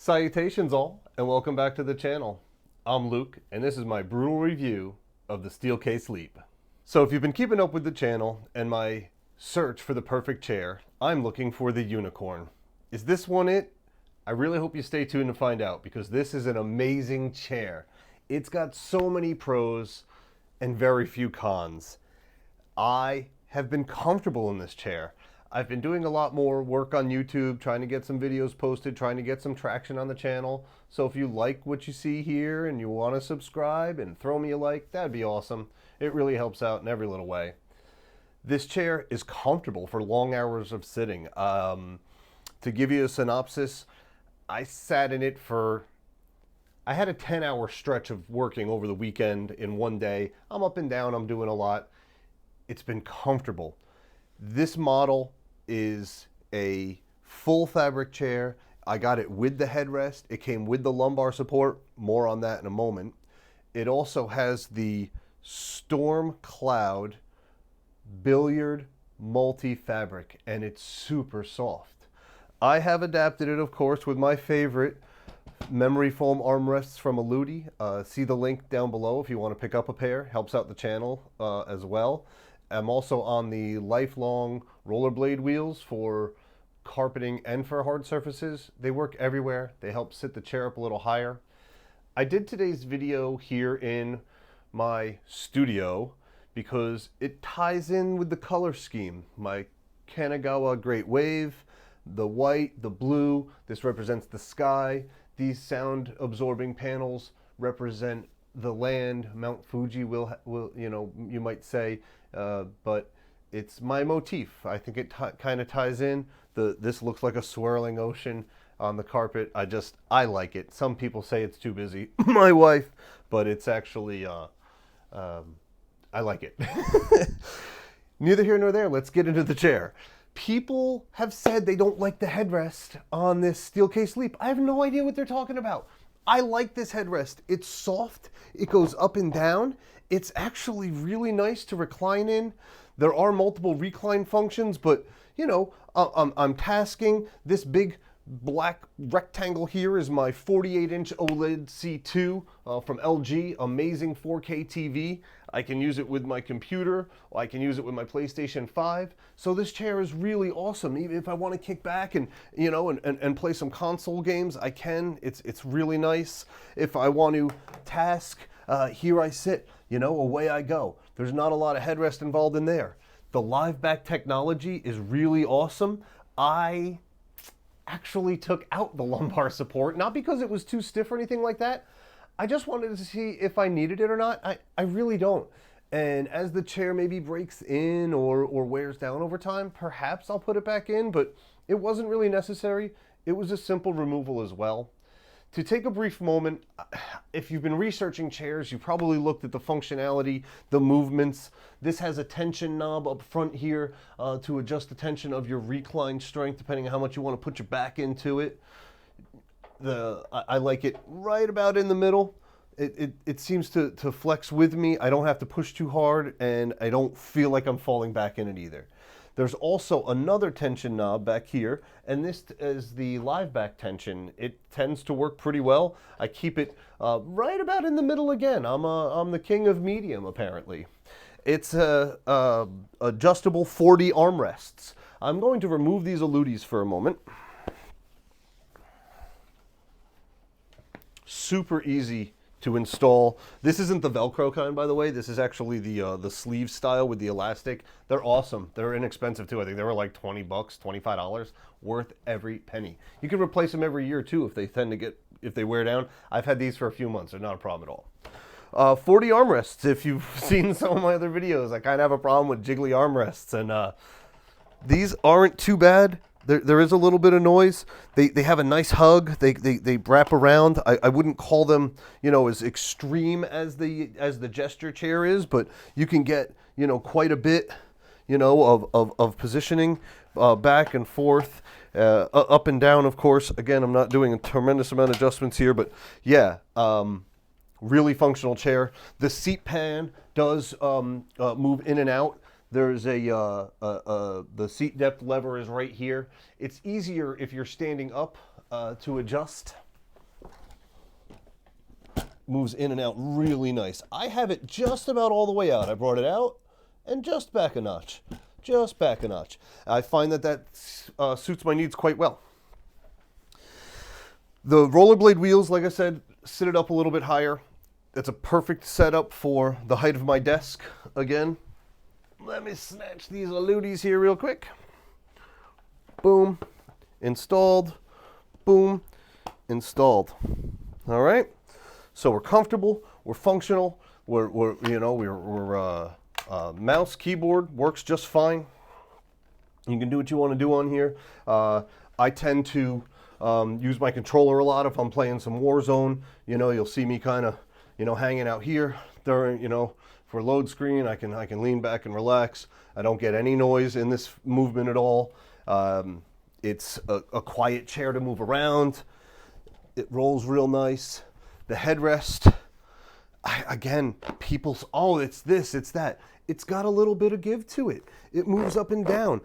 Salutations all, and welcome back to the channel. I'm Luke, and this is my brutal review of the Steelcase Leap. So if you've been keeping up with the channel and my search for the perfect chair, I'm looking for the unicorn. Is this one it? I really hope you stay tuned to find out, because this is an amazing chair. It's got so many pros and very few cons. I have been comfortable in this chair. I've been doing a lot more work on YouTube, trying to get some videos posted, trying to get some traction on the channel. So if you like what you see here and you want to subscribe and throw me a like, that'd be awesome. It really helps out in every little way. This chair is comfortable for long hours of sitting. To give you a synopsis, I sat in it I had a 10-hour stretch of working over the weekend in one day. I'm up and down, I'm doing a lot. It's been comfortable. This model is a full fabric chair. I got it with the headrest. It came with the lumbar support. More on that in a moment. It also has the Storm Cloud billiard multi-fabric, and it's super soft. I have adapted it, of course, with my favorite memory foam armrests from Aludi. See the link down below if you want to pick up a pair. Helps out the channel as well. I'm also on the lifelong rollerblade wheels for carpeting and for hard surfaces. They work everywhere. They help sit the chair up a little higher. I did today's video here in my studio because it ties in with the color scheme. My Kanagawa Great Wave, the white, the blue, this represents the sky. These sound absorbing panels represent the land. Mount Fuji will you might say, but it's my motif. I think it kind of ties in. This looks like a swirling ocean on the carpet. I like it. Some people say it's too busy, my wife, but it's actually I like it. Neither here nor there. Let's get into the chair. People have said they don't like the headrest on this Steelcase Leap. I have no idea what they're talking about. I like this headrest. It's soft. It goes up and down. It's actually really nice to recline in. There are multiple recline functions, but you know, I'm tasking. This big black rectangle here is my 48-inch OLED C2 from LG. Amazing 4K TV. I can use it with my computer. I can use it with my PlayStation 5. So this chair is really awesome. Even if I want to kick back and and play some console games, I can. It's really nice. If I want to task, here I sit. Away I go. There's not a lot of headrest involved in there. The live back technology is really awesome. I actually took out the lumbar support, not because it was too stiff or anything like that. I just wanted to see if I needed it or not. I really don't. And as the chair maybe breaks in or wears down over time, perhaps I'll put it back in, but it wasn't really necessary. It was a simple removal as well. To take a brief moment, if you've been researching chairs, you probably looked at the functionality, the movements. This has a tension knob up front here to adjust the tension of your recline strength, depending on how much you want to put your back into it. I like it right about in the middle. It seems to flex with me. I don't have to push too hard, and I don't feel like I'm falling back in it either. There's also another tension knob back here, and this is the live back tension. It tends to work pretty well. I keep it right about in the middle again. I'm the king of medium, apparently. It's adjustable 40 armrests. I'm going to remove these Aludis for a moment. Super easy to install. This isn't the Velcro kind, by the way. This is actually the sleeve style with the elastic. They're awesome. They're inexpensive too. I think they were like 20 bucks, $25, worth every penny. You can replace them every year too if they wear down. I've had these for a few months. They're not a problem at all. 40 armrests. If you've seen some of my other videos, I kind of have a problem with jiggly armrests, and these aren't too bad. There is a little bit of noise. They have a nice hug. They wrap around. I wouldn't call them as extreme as the gesture chair is, but you can get quite a bit of positioning back and forth, up and down. Of course, again, I'm not doing a tremendous amount of adjustments here, but yeah, really functional chair. The seat pan does move in and out. There's the seat depth lever is right here. It's easier if you're standing up to adjust. moves in and out really nice. I have it just about all the way out. I brought it out and just back a notch. Just back a notch. I find that suits my needs quite well. The rollerblade wheels, like I said, sit it up a little bit higher. It's a perfect setup for the height of my desk. Again, let me snatch these eludies here real quick. Boom, installed. Boom, installed. All right. So we're comfortable. We're functional. We're mouse, keyboard works just fine. You can do what you want to do on here. I tend to use my controller a lot if I'm playing some Warzone. You'll see me kind of, hanging out here during, for load screen. I can lean back and relax. I don't get any noise in this movement at all. It's a quiet chair to move around. It rolls real nice. The headrest, again, people's, oh, it's this, it's that. It's got a little bit of give to it. It moves up and down.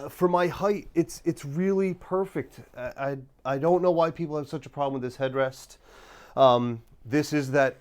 For my height, it's really perfect. I don't know why people have such a problem with this headrest. This is that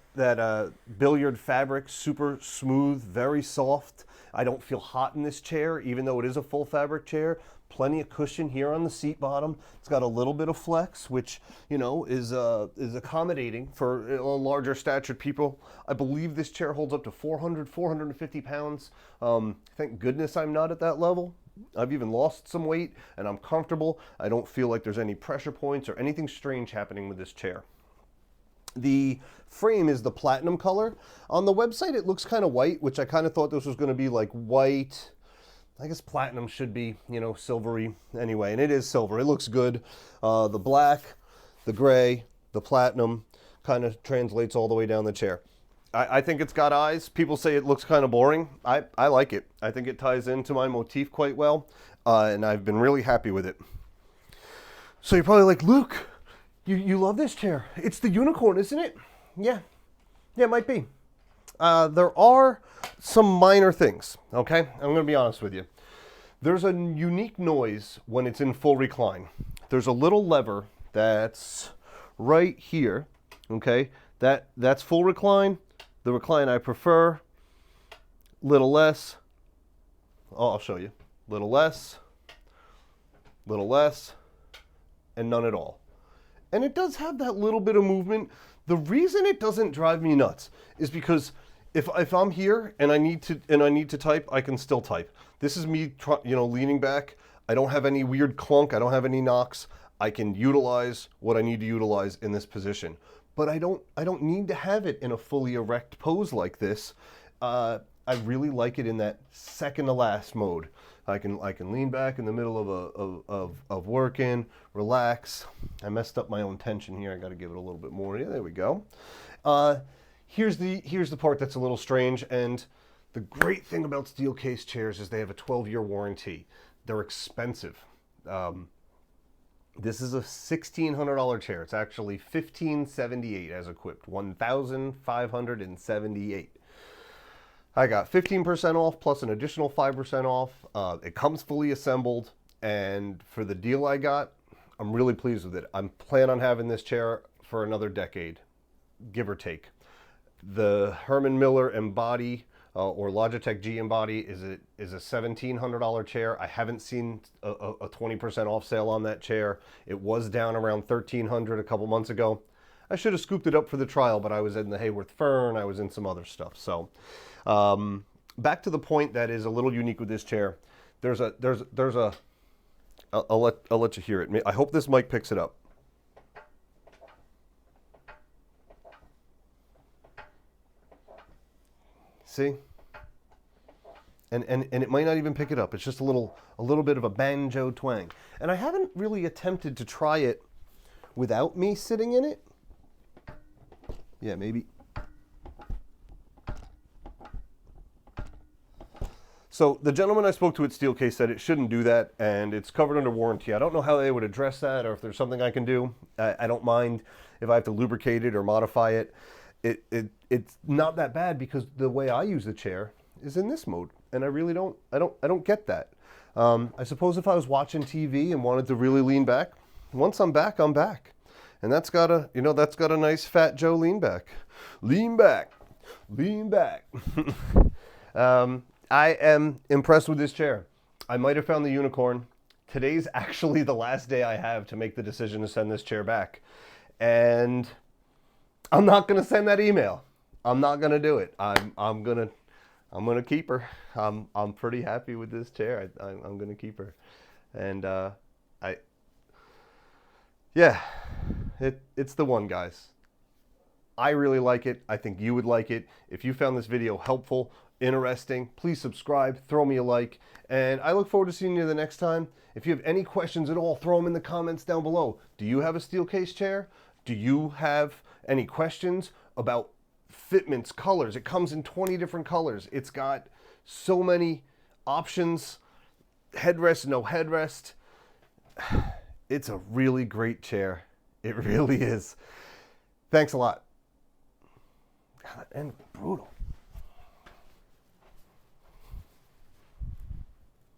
billiard fabric, super smooth, very soft. I don't feel hot in this chair, even though it is a full fabric chair. Plenty of cushion here on the seat bottom. It's got a little bit of flex, which is accommodating for larger statured people. I believe this chair holds up to 450 pounds. Thank goodness I'm not at that level. I've even lost some weight, and I'm comfortable. I don't feel like there's any pressure points or anything strange happening with this chair. The frame is the platinum color. On the website, it looks kind of white, which I kind of thought this was going to be like white. I guess platinum should be, silvery anyway, and it is silver. It looks good. The black, the gray, the platinum kind of translates all the way down the chair. I think it's got eyes. People say it looks kind of boring. I like it. I think it ties into my motif quite well, and I've been really happy with it. So you're probably like, Luke, you love this chair. It's the unicorn, isn't it? Yeah, it might be. There are some minor things, okay? I'm going to be honest with you. There's a unique noise when it's in full recline. There's a little lever that's right here, okay? That's full recline. The recline I prefer, little less. Oh, I'll show you. Little less, and none at all. And it does have that little bit of movement. The reason it doesn't drive me nuts is because if I'm here and I need to type, I can still type. This is me, leaning back. I don't have any weird clunk. I don't have any knocks. I can utilize what I need to utilize in this position. But I don't need to have it in a fully erect pose like this. I really like it in that second to last mode. I can lean back in the middle of working, relax. I messed up my own tension here. I got to give it a little bit more. Yeah, there we go. Here's the part that's a little strange, and the great thing about Steelcase chairs is they have a 12-year warranty. They're expensive. This is a $1,600 chair. It's actually $1,578 as equipped, $1,578. I got 15% off plus an additional 5% off. It comes fully assembled, and for the deal I got, I'm really pleased with it. I'm planning on having this chair for another decade, give or take. The Herman Miller Embody or Logitech G Embody is a $1,700 chair. I haven't seen a 20% off sale on that chair. It was down around $1,300 a couple months ago. I should have scooped it up for the trial, but I was in the Hayworth Fern. I was in some other stuff. So back to the point that is a little unique with this chair. I'll let you hear it. I hope this mic picks it up. See? And it might not even pick it up. It's just a little bit of a banjo twang. And I haven't really attempted to try it without me sitting in it. Yeah, maybe. So the gentleman I spoke to at Steelcase said it shouldn't do that, and it's covered under warranty. I don't know how they would address that, or if there's something I can do. I don't mind if I have to lubricate it or modify it. It's not that bad because the way I use the chair is in this mode, and I really don't get that. I suppose if I was watching TV and wanted to really lean back, once I'm back, I'm back. And that's got a, you know, that's got a nice Fat Joe lean back. Lean back. Lean back. I am impressed with this chair. I might have found the unicorn. Today's actually the last day I have to make the decision to send this chair back. And I'm not going to send that email. I'm not going to do it. I'm going to keep her. I'm pretty happy with this chair. I'm going to keep her. And yeah, it's the one, guys. I really like it. I think you would like it. If you found this video helpful, interesting, please subscribe, throw me a like, and I look forward to seeing you the next time. If you have any questions at all, throw them in the comments down below. Do you have a Steelcase chair? Do you have any questions about fitments, colors? It comes in 20 different colors. It's got so many options. Headrest, no headrest. It's a really great chair. It really is. Thanks a lot. God, and brutal.